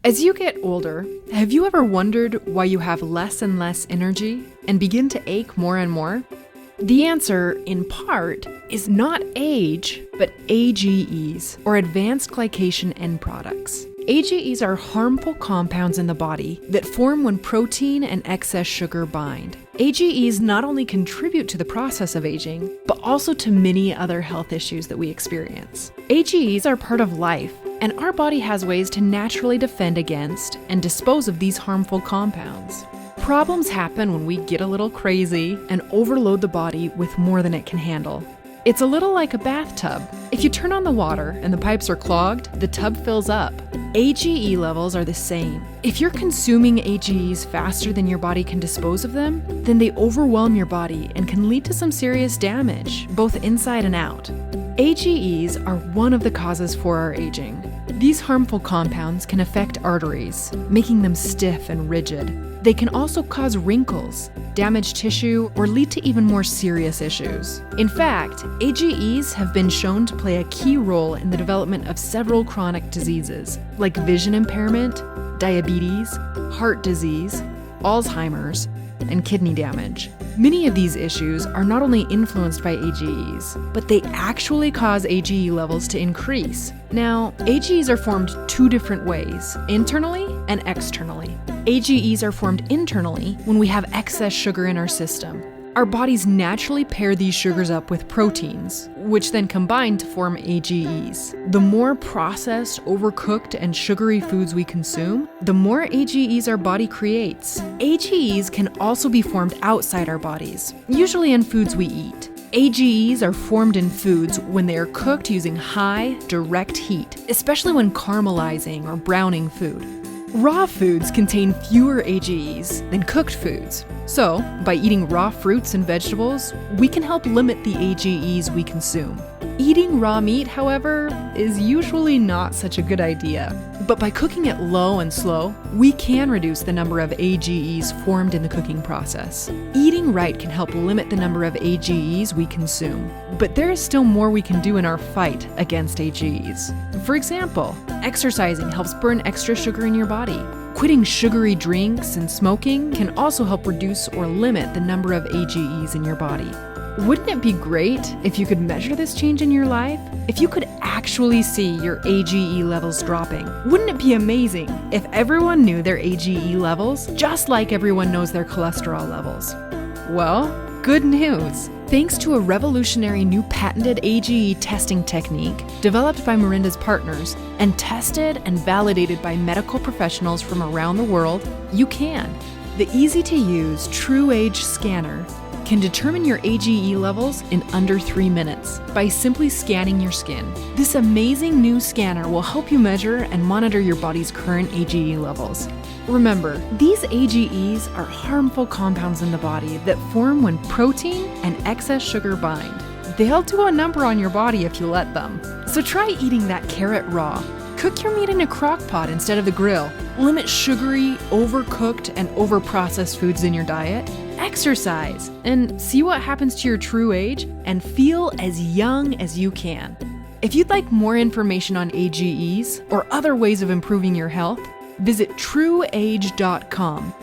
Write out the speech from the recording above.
As you get older, have you ever wondered why you have less and less energy and begin to ache more and more? The answer, in part, is not age, but A.G.Es, or advanced glycation end products. A.G.Es are harmful compounds in the body that form when protein and excess sugar bind. A.G.Es not only contribute to the process of aging, but also to many other health issues that we experience. A.G.Es are part of life, and our body has ways to naturally defend against and dispose of these harmful compounds. Problems happen when we get a little crazy and overload the body with more than it can handle. It's a little like a bathtub. If you turn on the water and the pipes are clogged, the tub fills up. A.G.E levels are the same. If you're consuming A.G.Es faster than your body can dispose of them, then they overwhelm your body and can lead to some serious damage, both inside and out. A.G.Es are one of the causes for our aging. These harmful compounds can affect arteries, making them stiff and rigid. They can also cause wrinkles, damage tissue, or lead to even more serious issues. In fact, A.G.Es have been shown to play a key role in the development of several chronic diseases, like vision impairment, diabetes, heart disease, Alzheimer's, and kidney damage. Many of these issues are not only influenced by A.G.Es, but they actually cause A.G.E levels to increase. Now, A.G.Es are formed two different ways, internally and externally. A.G.Es are formed internally when we have excess sugar in our system. Our bodies naturally pair these sugars up with proteins, which then combine to form A.G.Es. The more processed, overcooked, and sugary foods we consume, the more A.G.Es our body creates. A.G.Es can also be formed outside our bodies, usually in foods we eat. A.G.Es are formed in foods when they are cooked using high, direct heat, especially when caramelizing or browning food. Raw foods contain fewer A.G.Es than cooked foods. So, by eating raw fruits and vegetables, we can help limit the A.G.Es we consume. Eating raw meat, however, is usually not such a good idea. But by cooking it low and slow, we can reduce the number of A.G.Es formed in the cooking process. Eating right can help limit the number of A.G.Es we consume. But there is still more we can do in our fight against A.G.Es. For example, exercising helps burn extra sugar in your body. Quitting sugary drinks and smoking can also help reduce or limit the number of A.G.Es in your body. Wouldn't it be great if you could measure this change in your life? If you could actually see your A.G.E levels dropping? Wouldn't it be amazing if everyone knew their A.G.E levels, just like everyone knows their cholesterol levels? Well, good news! Thanks to a revolutionary new patented A.G.E testing technique developed by Miranda's partners and tested and validated by medical professionals from around the world, you can. The easy-to-use True Age scanner can determine your A.G.E levels in under 3 minutes by simply scanning your skin. This amazing new scanner will help you measure and monitor your body's current A.G.E levels. Remember, these A.G.Es are harmful compounds in the body that form when protein and excess sugar bind. They'll do a number on your body if you let them. So try eating that carrot raw. Cook your meat in a crock pot instead of the grill. Limit sugary, overcooked, and overprocessed foods in your diet. Exercise and see what happens to your true age and feel as young as you can. If you'd like more information on A.G.Es or other ways of improving your health, visit trueage.com.